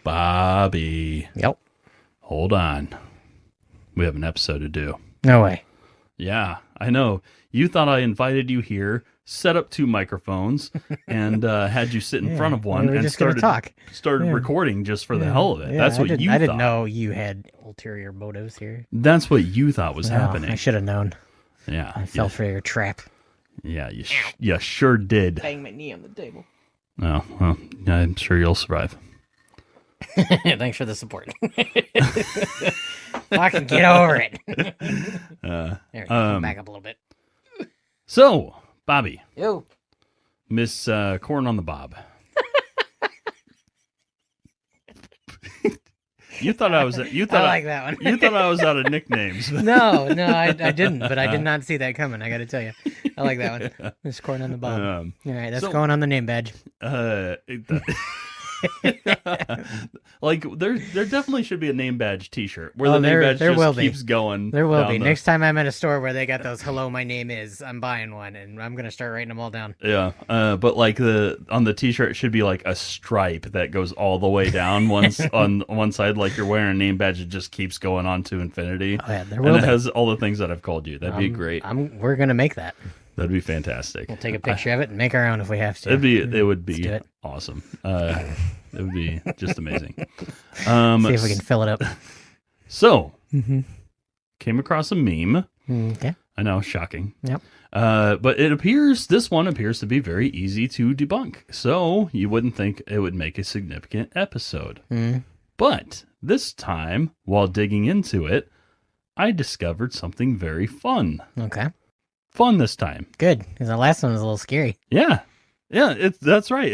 Bobby. Yep. Hold on. We have an episode to do. No way. Yeah, I know. You thought I invited you here, set up 2 microphones, and had you sit in front of one we were and just gonna talk. started recording just for the hell of it. That's what you thought. I didn't know you had ulterior motives here. That's what you thought was happening. I should have known. Yeah. I fell for your trap. Yeah, you sure did. Bang my knee on the table. Oh, well, I'm sure you'll survive. Thanks for the support. Fucking get over it. There we go. Back up a little bit. So, Bobby. Yo. Miss Corn on the Bob. You thought I like that one. You thought I was out of nicknames. No, I didn't, but I did not see that coming. I got to tell you, I like that one. Miss Corn on the Bob. All right, that's going on the name badge. Like there definitely should be a name badge T-shirt where the name badge just keeps going. There will be. Next time I'm at a store where they got those "Hello, my name is," I'm buying one, and I'm gonna start writing them all down. Yeah, but like on the T-shirt it should be like a stripe that goes all the way down on one side, like you're wearing a name badge that just keeps going on to infinity. Oh yeah, there will. And it has all the things that I've called you. That'd be great. We're gonna make that. That'd be fantastic. We'll take a picture of it and make our own if we have to. It would be awesome. It would be just amazing. See if we can fill it up. So, came across a meme. Okay. I know, shocking. Yep. But this one appears to be very easy to debunk. So you wouldn't think it would make a significant episode. But this time, while digging into it, I discovered something very fun. Okay. Fun this time. Good, because the last one was a little scary. Yeah. That's right.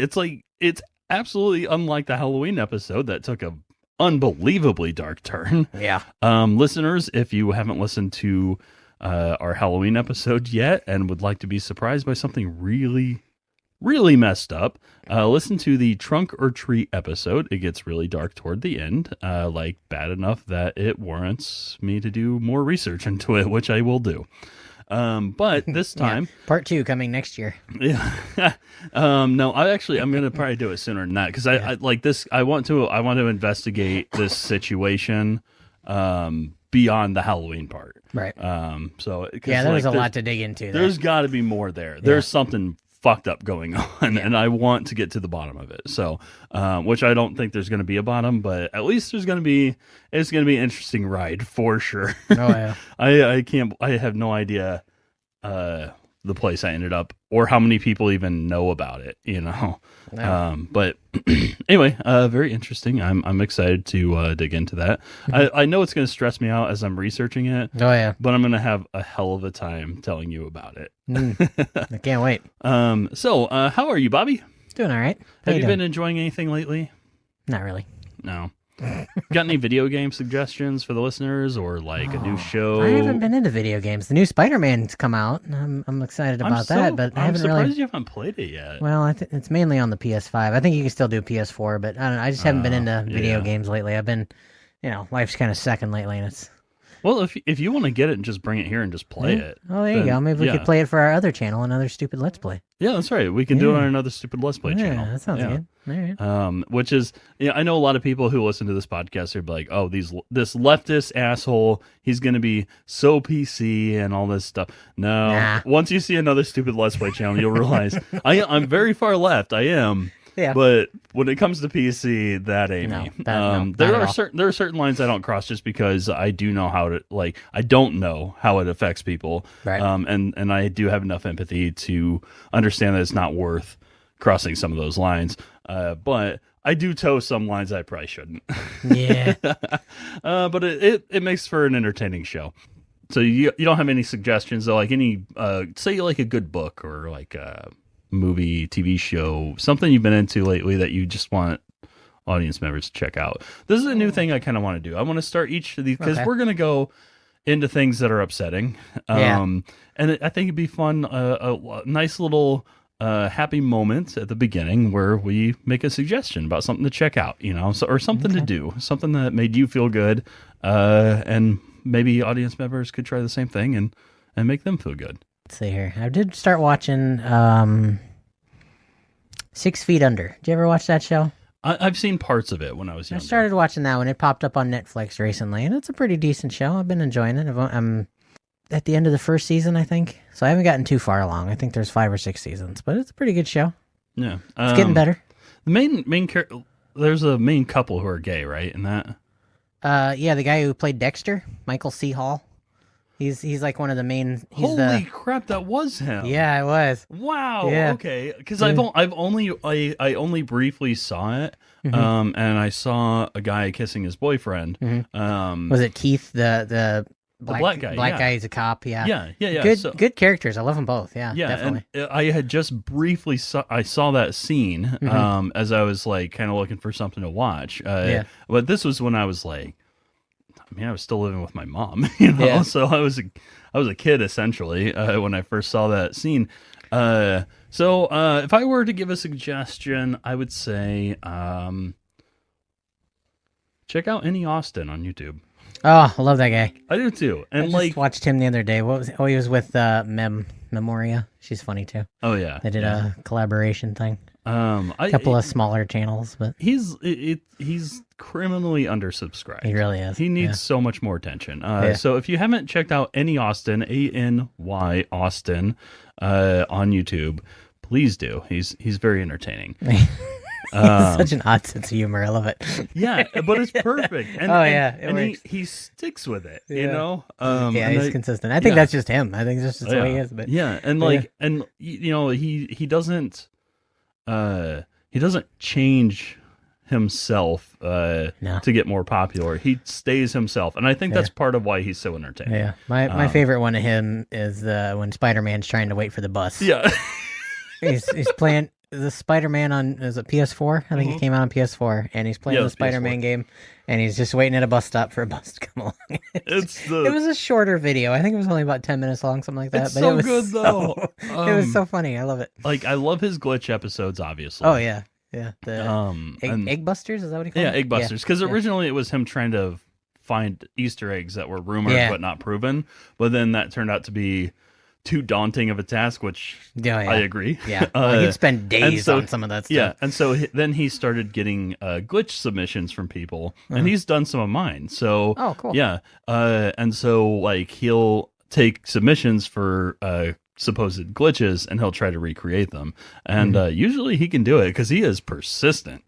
It's absolutely unlike the Halloween episode that took a unbelievably dark turn. Yeah. Listeners, if you haven't listened to our Halloween episode yet and would like to be surprised by something really, really messed up, listen to the Trunk or Treat episode. It gets really dark toward the end, like bad enough that it warrants me to do more research into it, which I will do. But this time, part 2 coming next year. Yeah. No, I'm going to probably do it sooner than that. Cause I like this. I want to investigate this situation, beyond the Halloween part. Right. So there was a lot to dig into. There's got to be more there. Yeah. There's something fucked up going on, and I want to get to the bottom of it. So, which I don't think there's going to be a bottom, but at least it's going to be an interesting ride for sure. Oh yeah. I have no idea, the place I ended up or how many people even know about it, No. But anyway, very interesting. I'm excited to dig into that. I know it's going to stress me out as I'm researching it. Oh yeah. But I'm going to have a hell of a time telling you about it. I can't wait. So how are you, Bobby? Doing all right. Have you been enjoying anything lately? Not really. No. Got any video game suggestions for the listeners, or like a new show? I haven't been into video games. The new Spider-Man's come out, and I'm excited about that. But I haven't surprised you haven't played it yet. Well, it's mainly on the PS5. I think you can still do PS4, but I don't know. I just haven't been into video games lately. I've been, life's kind of second lately, and it's. Well, if you want to get it and just bring it here and just play it. Oh, there you go. Maybe we could play it for our other channel, Another Stupid Let's Play. Yeah, that's right. We can do it on Another Stupid Let's Play channel. Yeah, that sounds good. All right. Which is, I know a lot of people who listen to this podcast are like, oh, this leftist asshole, he's going to be so PC and all this stuff. No, once you see Another Stupid Let's Play channel, you'll realize I'm very far left. I am. Yeah. But when it comes to PC, that ain't me. There are certain lines I don't cross just because I do know how to I don't know how it affects people. Right. And I do have enough empathy to understand that it's not worth crossing some of those lines. But I do toe some lines I probably shouldn't. Yeah. But it makes for an entertaining show. So you don't have any suggestions though, like any say like a good book or like movie, TV show, something you've been into lately that you just want audience members to check out. This is a new thing I kind of want to do. I want to start each of these because we're going to go into things that are upsetting. And I think it'd be fun, a nice little happy moment at the beginning where we make a suggestion about something to check out, or something to do, something that made you feel good. And maybe audience members could try the same thing and make them feel good. Let's see here. I did start watching 6 Feet Under. Did you ever watch that show? I've seen parts of it when I was I younger. started watching that when it popped up on Netflix recently, and it's a pretty decent show. I've been enjoying it. I'm at the end of the first season, I think, so I haven't gotten too far along. I think there's 5 or 6 seasons, but it's a pretty good show. Yeah, It's getting better. The there's a main couple who are gay, right? In that. Yeah, the guy who played Dexter, Michael C. Hall. He's like one of the main. Holy crap, that was him! Yeah, it was. Wow. Yeah. Okay, because I only briefly saw it, Mm-hmm. and I saw a guy kissing his boyfriend. Was it Keith, the black guy? Black Yeah. guy. He's a cop. Yeah. Yeah. Good characters. I love them both. Yeah, definitely. And I had just briefly saw that scene as I was like kind of looking for something to watch. But this was when I was like, I was still living with my mom, Yeah. So I was a kid essentially when I first saw that scene. So if I were to give a suggestion, I would say check out Any Austin on YouTube. Oh, I love that guy. I do too, and I just watched him the other day. What was? Oh, he was with Memoria. She's funny too. oh yeah, They did a collaboration thing. A Couple of smaller channels, but he's criminally undersubscribed. he really is. He needs Yeah. so much more attention. Yeah. So if you haven't checked out Any Austin, ANY Austin, on YouTube, please do. He's very entertaining. Such an odd sense of humor. I love it. Yeah, but it's perfect. And, Oh, yeah, it and works. he sticks with it. Yeah. You know. Yeah, and he's consistent. I think yeah. that's just him. I think that's just the way he is. But yeah, and he doesn't change himself No. to get more popular. He stays himself, and I think that's part of why he's so entertaining. yeah, my favorite one of him is when Spider-Man's trying to wait for the bus. Yeah. he's playing the Spider-Man on, is it PS4? I think it came out on PS4, and he's playing Yeah, the it's Spider-Man PS4. game, and he's just waiting at a bus stop for a bus to come along. It was a shorter video. I think it was only about 10 minutes long, something like that. It's but so it was good, though. it was so funny. I love it. like I love his glitch episodes, obviously. Oh yeah, yeah. The and- Egg Busters, is that what he called yeah, it? Egg Busters. Because Yeah. originally it was him trying to find Easter eggs that were rumored Yeah. but not proven. But then that turned out to be too daunting of a task, which Oh, yeah. I agree. Yeah, well, he'd spend days so- on some of that stuff. Yeah, and so then he started getting glitch submissions from people, and he's done some of mine. So Oh, cool. yeah, and so like he'll take submissions for supposed glitches, and he'll try to recreate them. And usually he can do it because he is persistent.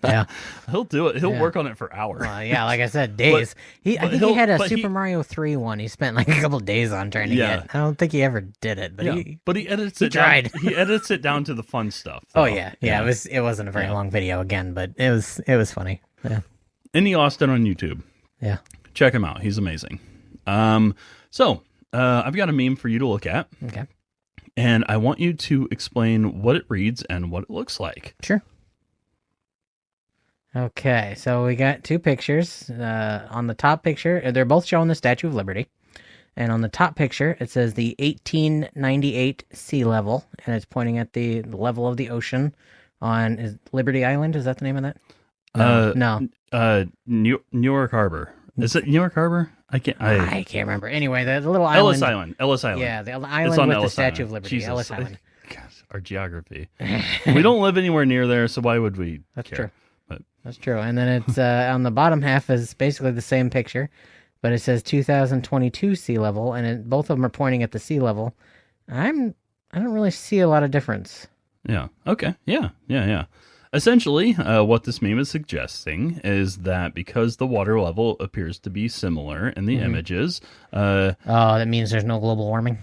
Yeah. He'll do it. He'll Yeah. work on it for hours. Yeah, like I said, days. I but think he had a but Super Mario 3 one. He spent like a couple days on trying to Yeah. get. I don't think he ever did it, but Yeah, but he edits it tried. down. He edits it down to the fun stuff. Oh though. yeah. It wasn't a very long video again, but it was funny. Yeah. Any Austin on YouTube. Yeah. Check him out. He's amazing. So I've got a meme for you to look at, Okay. and I want you to explain what it reads and what it looks like. Sure. Okay, so we got 2 pictures. On the top picture, they're both showing the Statue of Liberty. And on the top picture, it says the 1898 sea level, and it's pointing at the level of the ocean on Liberty Island. Is that the name of that? No. Newark Harbor. Is it Newark Harbor? I can't remember. Anyway, the little island. Ellis Island. Yeah, the It's island on with Ellis the Statue Island. of Liberty. Jesus. Ellis Island. Gosh, our geography. We don't live anywhere near there, so why would we That's care? true. But That's true. And then it's on the bottom half is basically the same picture, but it says 2022 sea level, and both of them are pointing at the sea level. I don't really see a lot of difference. yeah. Okay. Yeah. Essentially, what this meme is suggesting is that because the water level appears to be similar in the images, Oh, that means there's no global warming.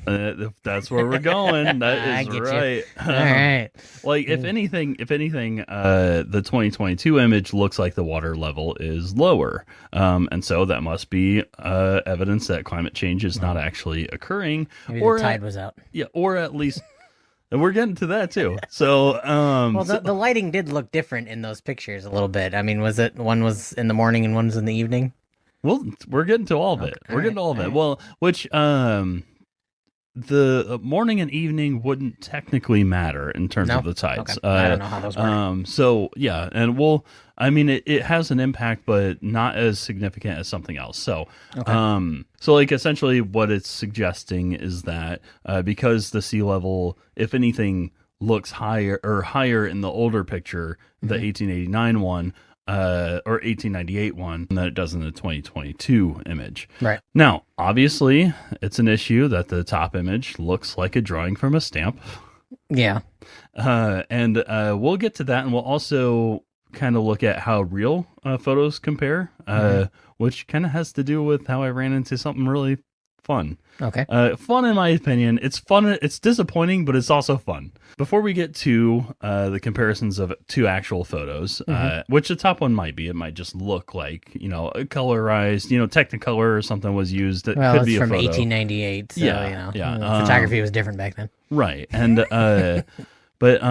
that's where we're going. That I is get you. right. All right. Like if anything, the 2022 image looks like the water level is lower, and so that must be evidence that climate change is not actually occurring, Maybe or the tide was out. or at least. And we're getting to that too. So, Well, the lighting did look different in those pictures a little bit. I mean, was it one was in the morning and one was in the evening? well, we're getting to all of it. We're getting to all of it. Well, which the morning and evening wouldn't technically matter in terms No? of the tides. Okay. I don't know how those work. So yeah, and it has an impact, but not as significant as something else. So, so like essentially what it's suggesting is that because the sea level, if anything, looks higher in the older picture, the 1889 one, or 1898 one, than it does in the 2022 image. Right. Now, obviously, it's an issue that the top image looks like a drawing from a stamp. Yeah. And we'll get to that, and we'll also kind of look at how real photos compare, which kind of has to do with how I ran into something really fun. Okay. Fun in my opinion. It's fun. It's disappointing, but it's also fun. Before we get to the comparisons of two actual photos, which the top one might be, it might just look like, a colorized, Technicolor or something was used. It Well, could it's be a from photo. 1898, so, photography was different back then. Right. And, but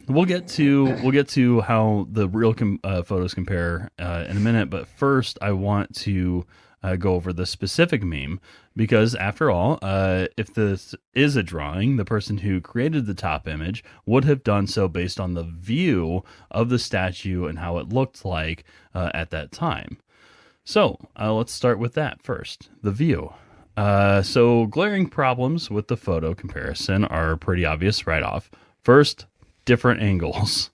we'll get to how the real photos compare in a minute. But first, I want to go over the specific meme, because after all, if this is a drawing, the person who created the top image would have done so based on the view of the statue and how it looked like at that time. So let's start with that first, the view. So glaring problems with the photo comparison are pretty obvious right off. First, different angles.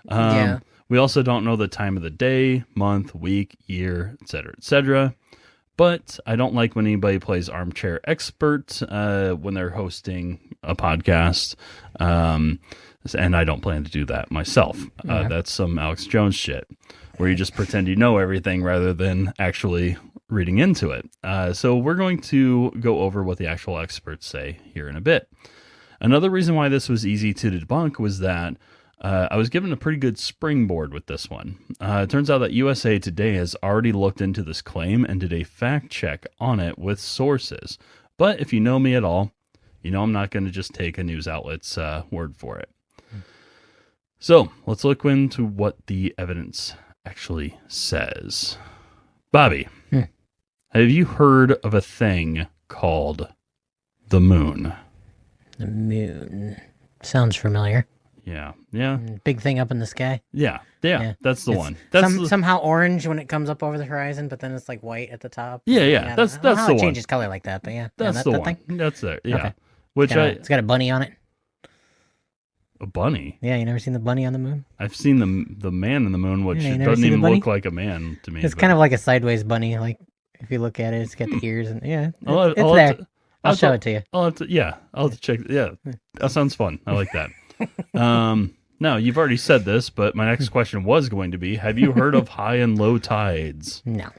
Yeah. We also don't know the time of the day, month, week, year, etc., etc. But I don't like when anybody plays armchair expert when they're hosting a podcast. And I don't plan to do that myself. That's some Alex Jones shit, where you just pretend you know everything rather than actually reading into it. So we're going to go over what the actual experts say here in a bit. Another reason why this was easy to debunk was that I was given a pretty good springboard with this one. It turns out that USA Today has already looked into this claim and did a fact check on it with sources. But if you know me at all, I'm not going to just take a news outlet's word for it. So let's look into what the evidence actually says. Bobby, have you heard of a thing called the moon? The moon. Sounds familiar. Yeah. Big thing up in the sky. Yeah. That's the It's one. That's somehow orange when it comes up over the horizon, but then it's like white at the top. Yeah. That's I don't know how the it one. changes color like that, but yeah. That's that the one. Thing? That's there. Yeah. Okay. Which It's got a bunny on it. A bunny. Yeah, you never seen the bunny on the moon? I've seen the man in the moon, which Yeah, you never doesn't seen the even bunny? look like a man to me. It's kind of like a sideways bunny. Like if you look at it, it's got the ears and it's I'll there. have to- I'll show it to you. I'll have to check. Yeah, that sounds fun. I like that. Now, you've already said this, but my next question was going to be, have you heard of high and low tides? No.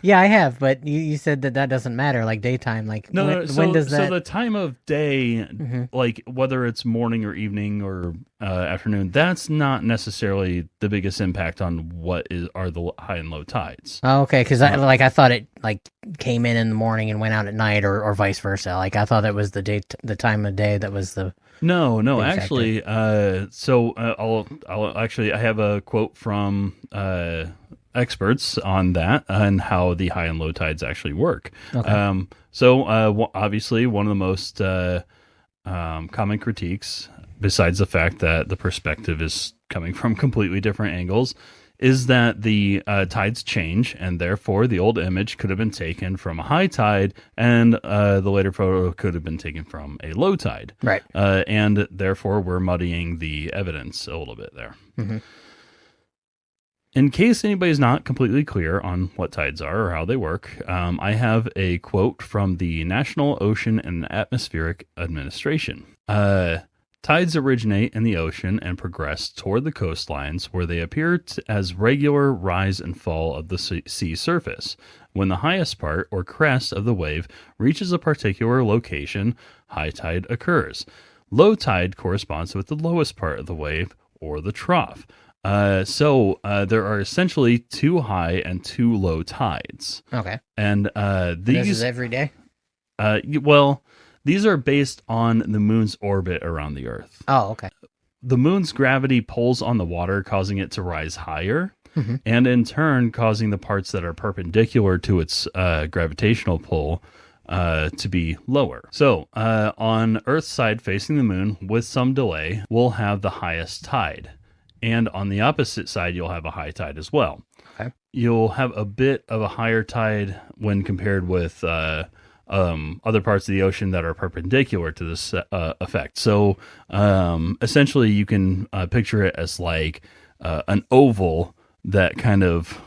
Yeah, I have, but you said that doesn't matter, like daytime. Like when does that? So the time of day, like whether it's morning or evening or afternoon, that's not necessarily the biggest impact on what are the high and low tides. Oh, okay, because I thought it like came in the morning and went out at night, or vice versa. Like I thought that was the time of day that was the. No, big actually, I'll actually, I have a quote from experts on that and how the high and low tides actually work. Okay. Obviously, one of the most common critiques, besides the fact that the perspective is coming from completely different angles, is that the tides change, and therefore the old image could have been taken from a high tide, and the later photo could have been taken from a low tide. Right. And therefore, we're muddying the evidence a little bit there. Mm-hmm. In case anybody's not completely clear on what tides are or how they work, I have a quote from the National Ocean and Atmospheric Administration. Tides originate in the ocean and progress toward the coastlines, where they appear as regular rise and fall of the sea surface. When the highest part or crest of the wave reaches a particular location, high tide occurs. Low tide corresponds with the lowest part of the wave or the trough. So there are essentially two high and two low tides. Okay. And This is every day? Well, these are based on the moon's orbit around the Earth. Oh, okay. The moon's gravity pulls on the water, causing it to rise higher, and in turn causing the parts that are perpendicular to its gravitational pull to be lower. So on Earth's side facing the moon, with some delay, we'll have the highest tide. And on the opposite side, you'll have a high tide as well. Okay. You'll have a bit of a higher tide when compared with other parts of the ocean that are perpendicular to this effect. So essentially, you can picture it as like an oval that kind of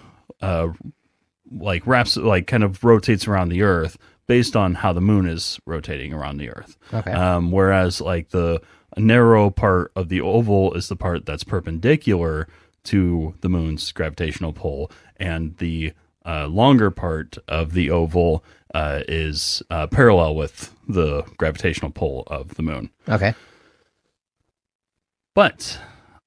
like wraps, like kind of rotates around the Earth based on how the moon is rotating around the Earth. Okay. Whereas like the narrow part of the oval is the part that's perpendicular to the moon's gravitational pull, and the longer part of the oval is parallel with the gravitational pull of the moon. Okay. But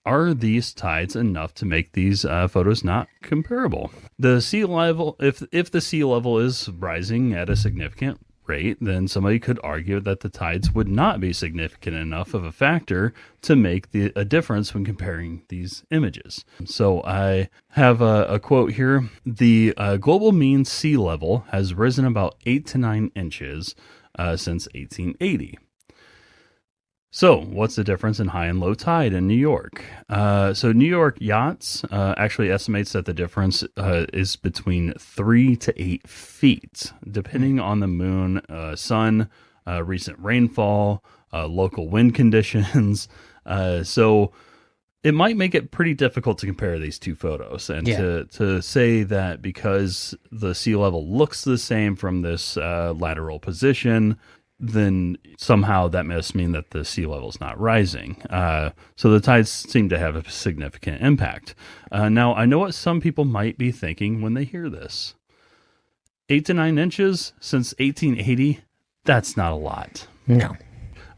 are these tides enough to make these photos not comparable? The sea level, if the sea level is rising at a significant rate, then somebody could argue that the tides would not be significant enough of a factor to make a difference when comparing these images. So I have a quote here. The global mean sea level has risen about 8 to 9 inches since 1880. So, what's the difference in high and low tide in New York? So, New York Yachts actually estimates that the difference is between 3 to 8 feet, depending on the moon, sun, recent rainfall, local wind conditions. So, it might make it pretty difficult to compare these two photos, and to say that because the sea level looks the same from this lateral position, then somehow that must mean that the sea level is not rising. So the tides seem to have a significant impact. Now, I know what some people might be thinking when they hear this. 8 to 9 inches since 1880, that's not a lot. No.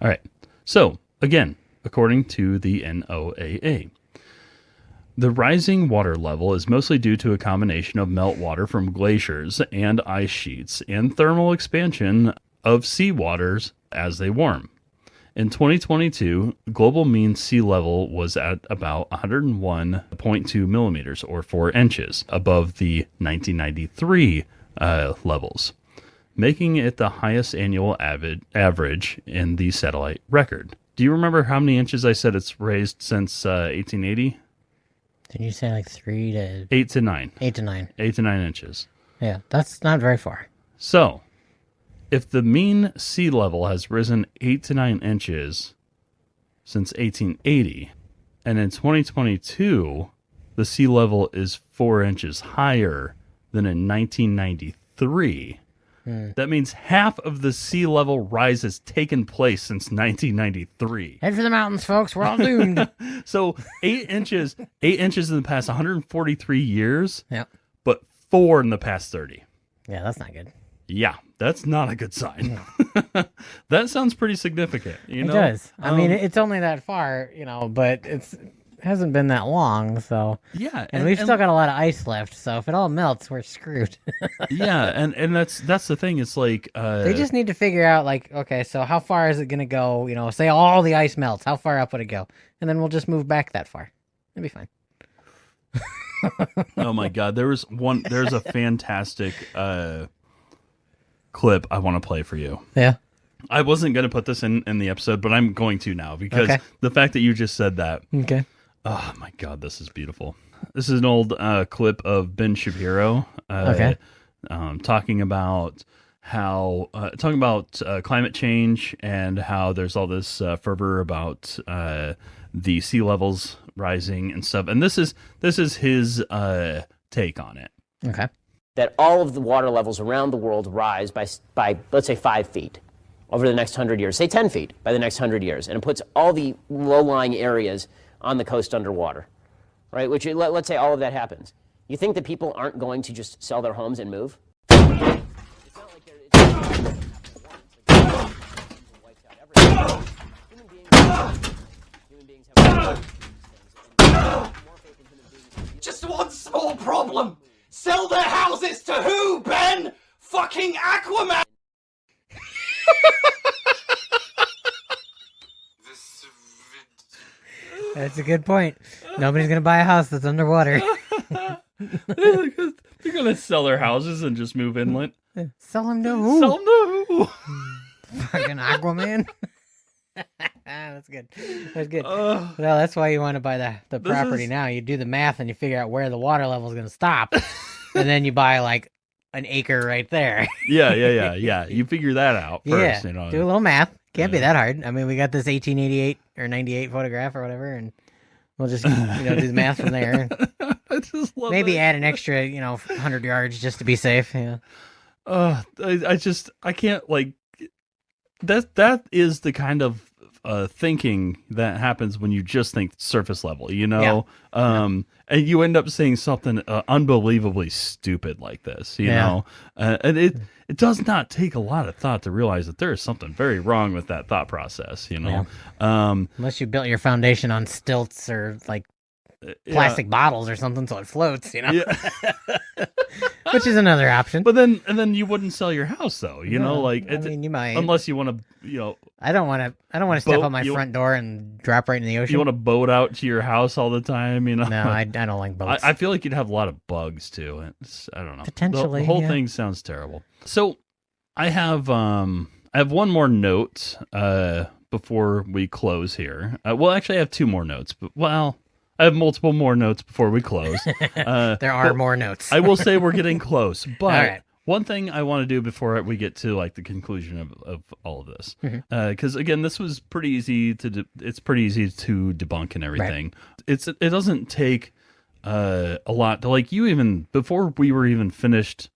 All right. So, again, according to the NOAA, the rising water level is mostly due to a combination of meltwater from glaciers and ice sheets and thermal expansion of sea waters as they warm. In 2022, global mean sea level was at about 101.2 millimeters, or 4 inches, above the 1993 levels, making it the highest annual average in the satellite record. Do you remember how many inches I said it's raised since 1880? Did you say like 3 to 8 to 9. 8 to 9? 8 to 9 inches. Yeah, that's not very far. So, if the mean sea level has risen 8 to 9 inches since 1880, and in 2022, the sea level is 4 inches higher than in 1993, that means half of the sea level rise has taken place since 1993. Head for the mountains, folks. We're all doomed. So 8 inches in the past 143 years, Yep. but 4 in the past 30. Yeah, that's not good. Yeah, that's not a good sign. That sounds pretty significant. You know? It does. I mean, it's only that far, but it hasn't been that long, so. Yeah, and we've still got a lot of ice left, so if it all melts, we're screwed. Yeah, and that's the thing. It's like they just need to figure out, like, okay, so how far is it going to go? Say all the ice melts, how far up would it go? And then we'll just move back that far. It'll be fine. Oh my God, there's a fantastic clip I want to play for you. Yeah. I wasn't going to put this in the episode, but I'm going to now because the fact that you just said that. Okay. Oh my God, this is beautiful. This is an old clip of Ben Shapiro talking about how climate change and how there's all this fervor about the sea levels rising and stuff. And this is his take on it. Okay. That all of the water levels around the world rise by let's say 5 feet over the next 100 years, say 10 feet by the next 100 years, and it puts all the low-lying areas on the coast underwater, right? Which, let's say all of that happens. You think that people aren't going to just sell their homes and move? It's not like human beings have more faith in human beings. Just one small problem. Sell their houses to who, Ben? Fucking Aquaman! That's a good point. Nobody's going to buy a house that's underwater. They're going to sell their houses and just move inland. Sell them to who? Sell them to who? Fucking Aquaman. That's good. That's good. Well, that's why you want to buy the property now. You do the math and you figure out where the water level is going to stop. And then you buy like an acre right there. Yeah. You figure that out first. Yeah, You know, do a little math. Can't be that hard. I mean, we got this 1888 or 98 photograph or whatever, and we'll just do the math from there. I just love Maybe that. add an extra 100 yards just to be safe. Yeah. I can't like that is the kind of thinking that happens when you just think surface level, and you end up saying something unbelievably stupid like this, and it does not take a lot of thought to realize that there is something very wrong with that thought process, Unless you built your foundation on stilts or like plastic bottles or something so it floats, which is another option. But then you wouldn't sell your house though, you might, unless you want to, I don't want to step on my front door and drop right in the ocean. You want to boat out to your house all the time, No, I don't like boats. I feel like you'd have a lot of bugs too. I don't know. Potentially, the whole thing sounds terrible. So I have one more note before we close here. Actually, I have two more notes, but I have multiple more notes before we close. There are more notes. I will say we're getting close, but All right. One thing I want to do before we get to like the conclusion of all of this, because again, this was pretty easy to it's pretty easy to debunk and everything. Right. It doesn't take a lot to like you even before we were even finished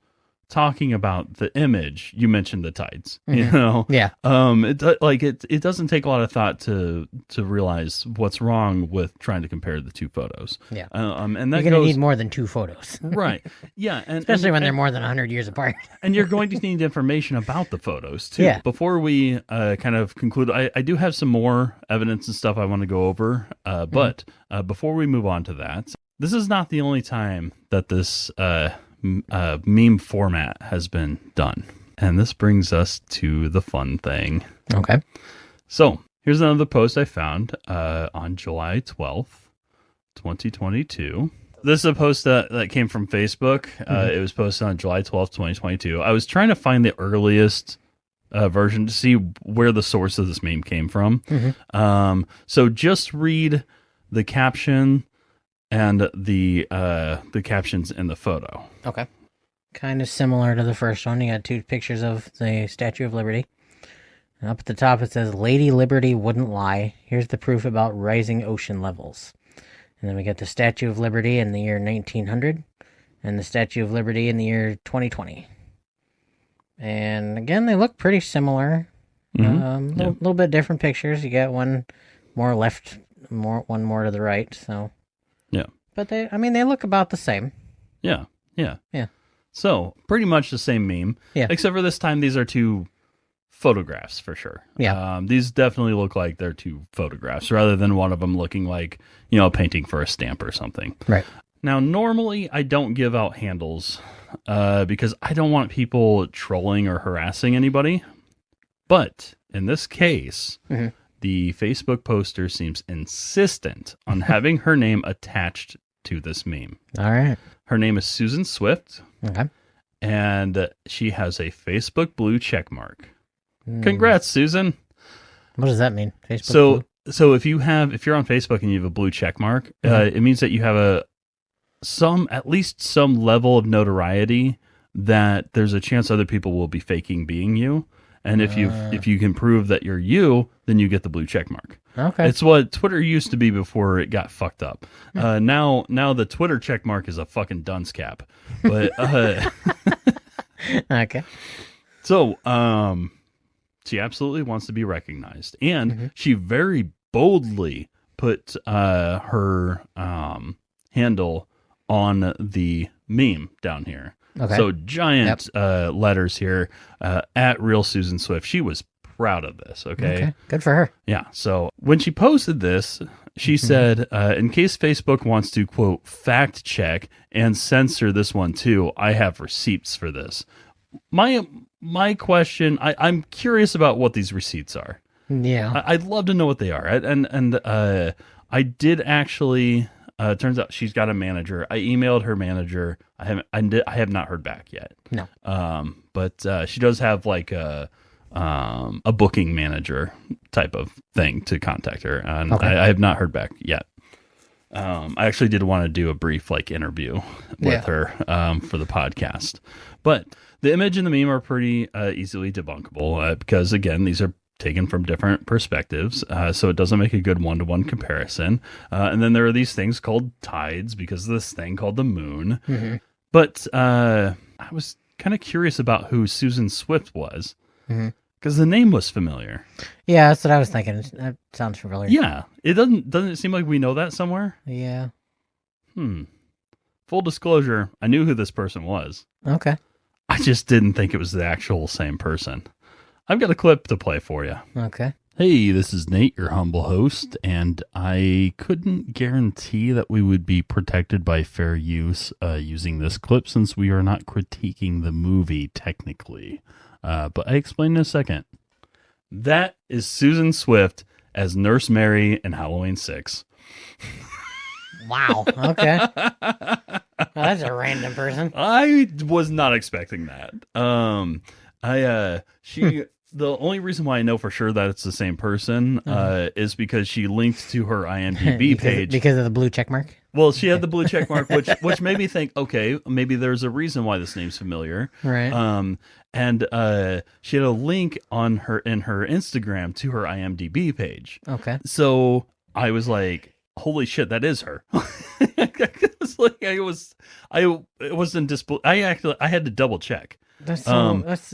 talking about the image, you mentioned the tides, Yeah. It doesn't take a lot of thought to realize what's wrong with trying to compare the two photos. Yeah. And that you're going to need more than two photos. Right. Yeah. Especially when they're more than 100 years apart. And you're going to need information about the photos too. Yeah. Before we kind of conclude, I do have some more evidence and stuff I want to go over. But before we move on to that, this is not the only time that this meme format has been done. And this brings us to the fun thing. Okay. So here's another post I found on July 12th, 2022. This is a post that came from Facebook. It was posted on July 12th, 2022. I was trying to find the earliest version to see where the source of this meme came from. So just read the caption and the captions in the photo. Okay. Kind of similar to the first one. You got two pictures of the Statue of Liberty. And up at the top it says, Lady Liberty wouldn't lie. Here's the proof about rising ocean levels. And then we got the Statue of Liberty in the year 1900 and the Statue of Liberty in the year 2020. And again, they look pretty similar. Little bit different pictures. You got one more left, one more to the right. So yeah, but they look about the same. Yeah. Yeah. So pretty much the same meme. Yeah. Except for this time, these are two photographs for sure. Yeah. These definitely look like they're two photographs rather than one of them looking like, a painting for a stamp or something. Right. Now, normally I don't give out handles because I don't want people trolling or harassing anybody. But in this case, the Facebook poster seems insistent on having her name attached to this meme. All right. Her name is Susan Swift. Okay. And she has a Facebook blue check mark. Congrats, Susan. What does that mean? Facebook blue? So if you're on Facebook and you have a blue check mark, it means that you have at least some level of notoriety that there's a chance other people will be faking being you. And if you can prove that you're you, then you get the blue check mark. Okay. It's what Twitter used to be before it got fucked up. Now the Twitter check mark is a fucking dunce cap. But okay. So she absolutely wants to be recognized, and she very boldly put her handle on the meme down here. Okay. So giant letters here at Real Susan Swift. She was proud of this. Okay. Good for her. Yeah. So when she posted this, she said, in case Facebook wants to, quote, fact check and censor this one too, I have receipts for this. My question, I'm curious about what these receipts are. Yeah. I'd love to know what they are. And I did actually, turns out she's got a manager. I emailed her manager. I have not heard back yet. No. But she does have like a booking manager type of thing to contact her. And I have not heard back yet. I actually did want to do a brief interview with her for the podcast, but the image and the meme are pretty easily debunkable because again, these are taken from different perspectives, so it doesn't make a good one-to-one comparison. And then there are these things called tides because of this thing called the moon. Mm-hmm. But I was kind of curious about who Susan Swift was because the name was familiar. Yeah, that's what I was thinking. That sounds familiar. Yeah, it doesn't it seem like we know that somewhere? Yeah. Full disclosure, I knew who this person was. Okay. I just didn't think it was the actual same person. I've got a clip to play for you. Okay. Hey, this is Nate, your humble host, and I couldn't guarantee that we would be protected by fair use using this clip since we are not critiquing the movie technically. But I explain in a second. That is Susan Swift as Nurse Mary in Halloween 6. Wow. Okay. Well, that's a random person. I was not expecting that. The only reason why I know for sure that it's the same person is because she linked to her IMDb page because of the blue check mark. Well, she had the blue check mark, which made me think, okay, maybe there's a reason why this name's familiar, Right. And she had a link in her Instagram to her IMDb page. Okay. So I was like, holy shit, that is her. I was in disbelief. I had to double check. That's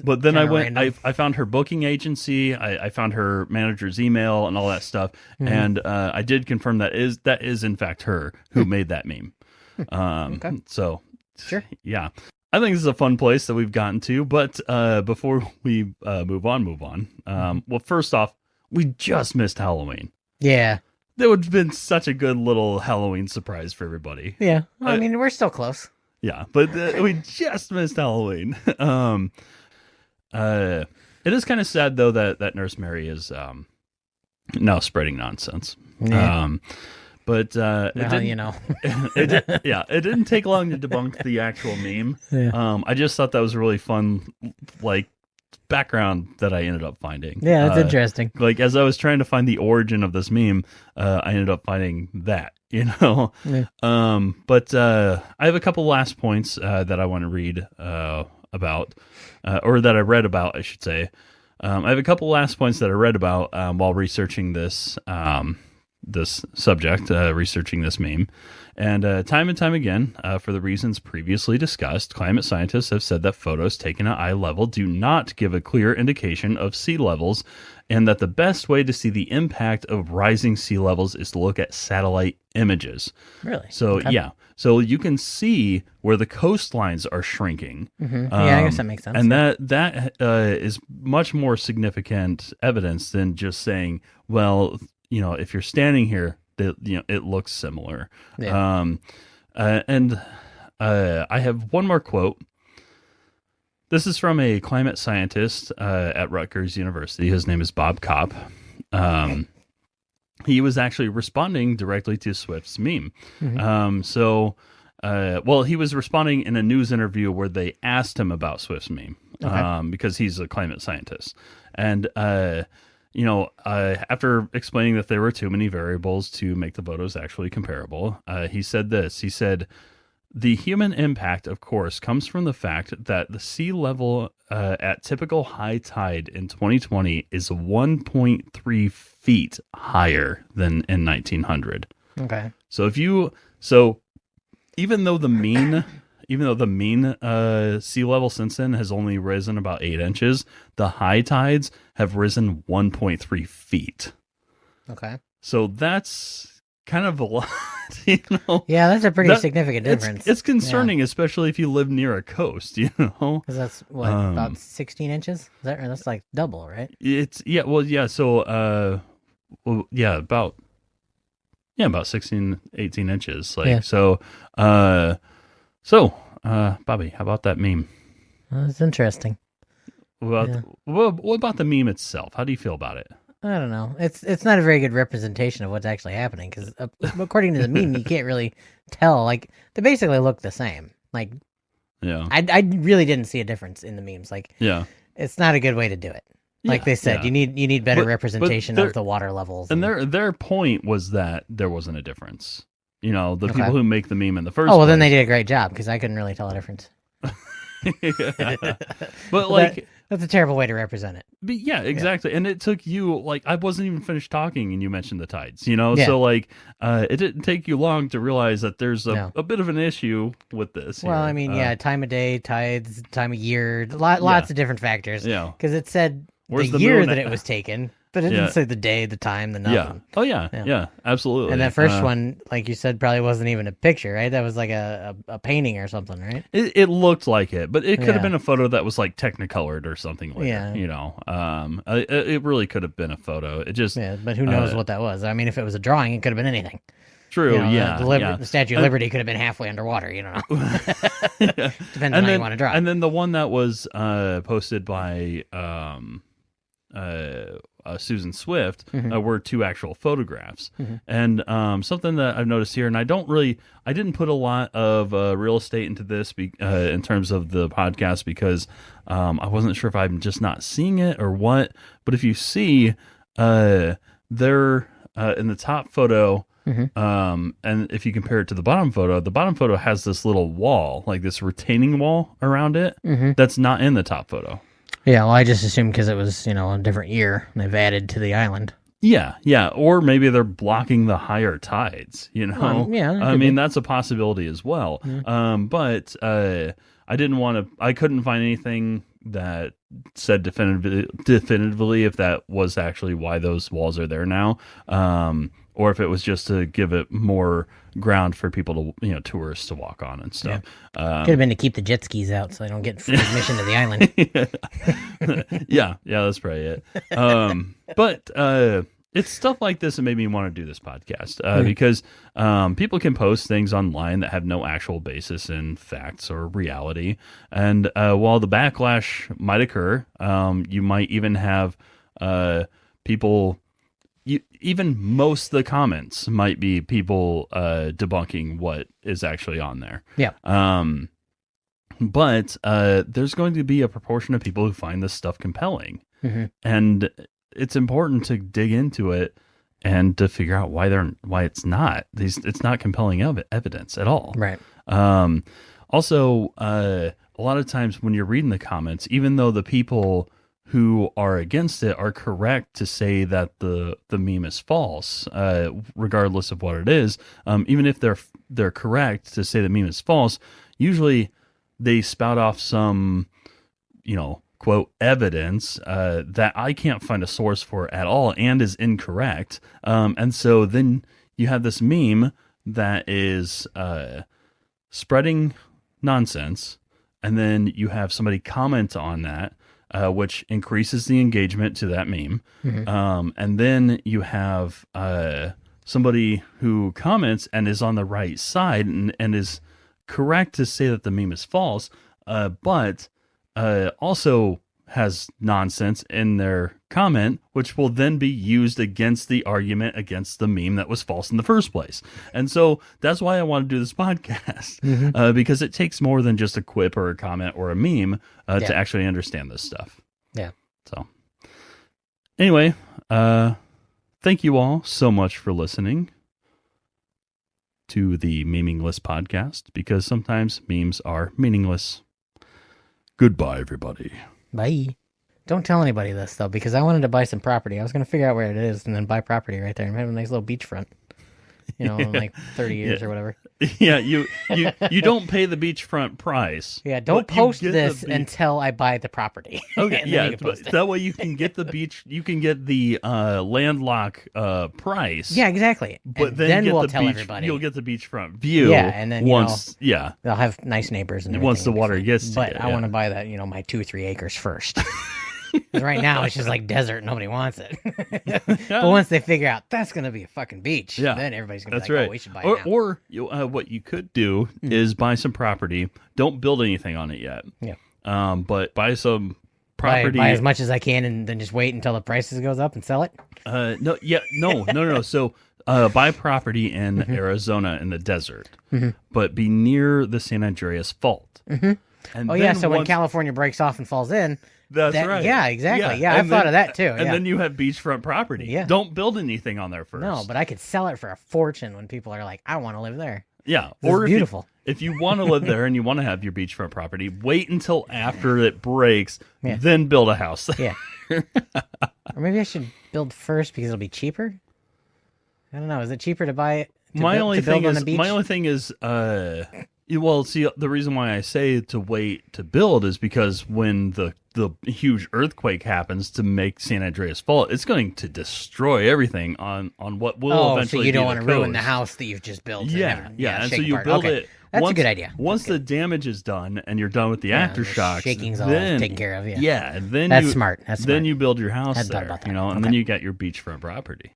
but then I went, random. I found her booking agency, I found her manager's email and all that stuff. And I did confirm that is in fact her who made that meme. Okay. So Sure. yeah, I think this is a fun place that we've gotten to, but before we move on, well, first off, we just missed Halloween. Yeah. That would have been such a good little Halloween surprise for everybody. Yeah. I mean, we're still close. Yeah, but we just missed Halloween. It is kind of sad though that Nurse Mary is now spreading nonsense. Yeah. But it didn't, you know. it didn't take long to debunk the actual meme. Yeah. I just thought that was a really fun background that I ended up finding. Yeah, that's interesting. As I was trying to find the origin of this meme, I ended up finding that. Yeah. But I have a couple last points that I want to read about, or that I read about, I should say. I have a couple last points that I read about while researching this subject, researching this meme. And time and time again, for the reasons previously discussed, climate scientists have said that photos taken at eye level do not give a clear indication of sea levels, and that the best way to see the impact of rising sea levels is to look at satellite images. Really? So, Okay. yeah. So you can see where the coastlines are shrinking. Mm-hmm. Yeah, I guess that makes sense. And that is much more significant evidence than just saying, well, if you're standing here, it looks similar. Yeah. And I have one more quote. This is from a climate scientist at Rutgers University. His name is Bob Kopp. He was actually responding directly to Swift's meme. Mm-hmm. He was responding in a news interview where they asked him about Swift's meme because he's a climate scientist. And after explaining that there were too many variables to make the photos actually comparable, he said this. He said, "The human impact, of course, comes from the fact that the sea level at typical high tide in 2020 is 1.3 feet higher than in 1900. Okay. So even though the mean sea level since then has only risen about 8 inches, the high tides have risen 1.3 feet. Okay. So that's kind of a lot, Yeah, that's a pretty significant difference. It's concerning, especially if you live near a coast, Because that's what, about 16 inches? Is that right? That's like double, right? About 16, 18 inches. Yeah. Bobby, how about that meme? That's interesting. What about the meme itself? How do you feel about it? I don't know. It's not a very good representation of what's actually happening because according to the meme, you can't really tell. Like they basically look the same. Like, yeah, I really didn't see a difference in the memes. Like, yeah, it's not a good way to do it. Like they said, you need better representation of the water levels. And their point was that there wasn't a difference. You know, the Okay. people who make the meme in the first Oh, well, then they place. did a great job because I couldn't really tell the difference. But like, That's a terrible way to represent it. but yeah, exactly. And it took you, like, I wasn't even finished talking and you mentioned the tides, you know? Yeah. So, like, it didn't take you long to realize that there's No. a bit of an issue with this. Well, here. I mean, yeah, time of day, tides, time of year, lots of different factors. Yeah. Because it said Where's the the year moon that at? it was taken, but it Yeah. didn't say the day, the time, the nothing. Yeah. Oh, yeah. Yeah, absolutely. And that first one, like you said, probably wasn't even a picture, right? That was like a painting or something, right? It looked like it, but it could have Yeah. been a photo that was like technicolored or something later. Yeah. You know, it really could have been a photo. It just Yeah, but who knows what that was? I mean, if it was a drawing, it could have been anything. true. You know, yeah, the Statue of Liberty could have been halfway underwater. You don't know. Depends on how you want to draw. And then the one that was posted by Susan Swift were two actual photographs. And something that I've noticed here, and I didn't put a lot of real estate into this in terms of the podcast because I wasn't sure if I'm just not seeing it or what. But if you see, they're in the top photo. And if you compare it to the bottom photo has this little wall, like this retaining wall around it. That's not in the top photo. Yeah, well, I just assumed because it was, a different year, they've added to the island. Yeah, or maybe they're blocking the higher tides, you know? Yeah, that I could mean, be. that's a possibility as well. But I couldn't find anything that said definitively if that was actually why those walls are there now, or if it was just to give it more ground for people to, tourists to walk on and stuff. Could have been to keep the jet skis out so they don't get free admission to the island. yeah, that's probably it. But it's stuff like this that made me want to do this podcast because people can post things online that have no actual basis in facts or reality. And while the backlash might occur, you might even have people... even most of the comments might be people debunking what is actually on there. Yeah. But there's going to be a proportion of people who find this stuff compelling. And it's important to dig into it and to figure out why it's not. It's not compelling evidence at all. Right. Also, a lot of times when you're reading the comments, even though the people who are against it are correct to say that the meme is false, regardless of what it is. Even if they're correct to say the meme is false, usually they spout off some, quote, evidence that I can't find a source for at all and is incorrect. And so then you have this meme that is spreading nonsense, and then you have somebody comment on that, which increases the engagement to that meme. And then you have somebody who comments and is on the right side and is correct to say that the meme is false, but also has nonsense in their comment, which will then be used against the argument against the meme that was false in the first place. And so that's why I want to do this podcast, because it takes more than just a quip or a comment or a meme to actually understand this stuff. Yeah. So anyway, thank you all so much for listening to the Meaningless podcast, because sometimes memes are meaningless. Goodbye, everybody. Bye. Don't tell anybody this, though, because I wanted to buy some property. I was going to figure out where it is and then buy property right there and have a nice little beachfront. In like 30 years or whatever. Yeah, you don't pay the beachfront price. Yeah, don't but you post get this the until I buy the property. Okay, And then yeah, you can post but it. that way you can get the beach, you can get the landlock price. Yeah, exactly. But And then get we'll the tell beach, everybody. you'll get the beachfront view. Yeah, and then, once, they'll have nice neighbors and everything. once the will be water fine. gets to But you, I yeah. want to buy that, my 2-3 acres first. 'Cause right now it's just like desert. Nobody wants it. But once they figure out that's going to be a fucking beach, Yeah, then everybody's going to that's be like, right. oh, we should buy it now. Or what you could do is buy some property. Don't build anything on it yet. Yeah. But buy some Buy property. as much as I can and then just wait until the prices goes up and sell it. No. So buy property in Arizona in the desert, but be near the San Andreas Fault. And Oh yeah, then so when once- California breaks off and falls in, That's right. Yeah, exactly. Yeah, and I've thought of that too. And yeah. then you have beachfront property. Yeah. Don't build anything on there first. No, but I could sell it for a fortune when people are like, I want to live there. yeah, This is beautiful. If you want to live there and you want to have your beachfront property, wait until after it breaks, Yeah. then build a house. Yeah. Or maybe I should build first because it'll be cheaper. I don't know. Is it cheaper to buy it? My only thing on the beach? is, well, see, the reason why I say to wait to build is because when the huge earthquake happens to make San Andreas fall, it's going to destroy everything on what will eventually. So you don't be want the to ruin the coast. house that you've just built. Yeah, and so shake you apart. build Okay. it. That's a good idea. Once the damage is done and you're done with the Yeah, aftershocks, the shaking's all then taken care of. Yeah. yeah, then That's smart. That's then smart. you build your house Hadn't thought there, about that. and then Okay. you got your beachfront property.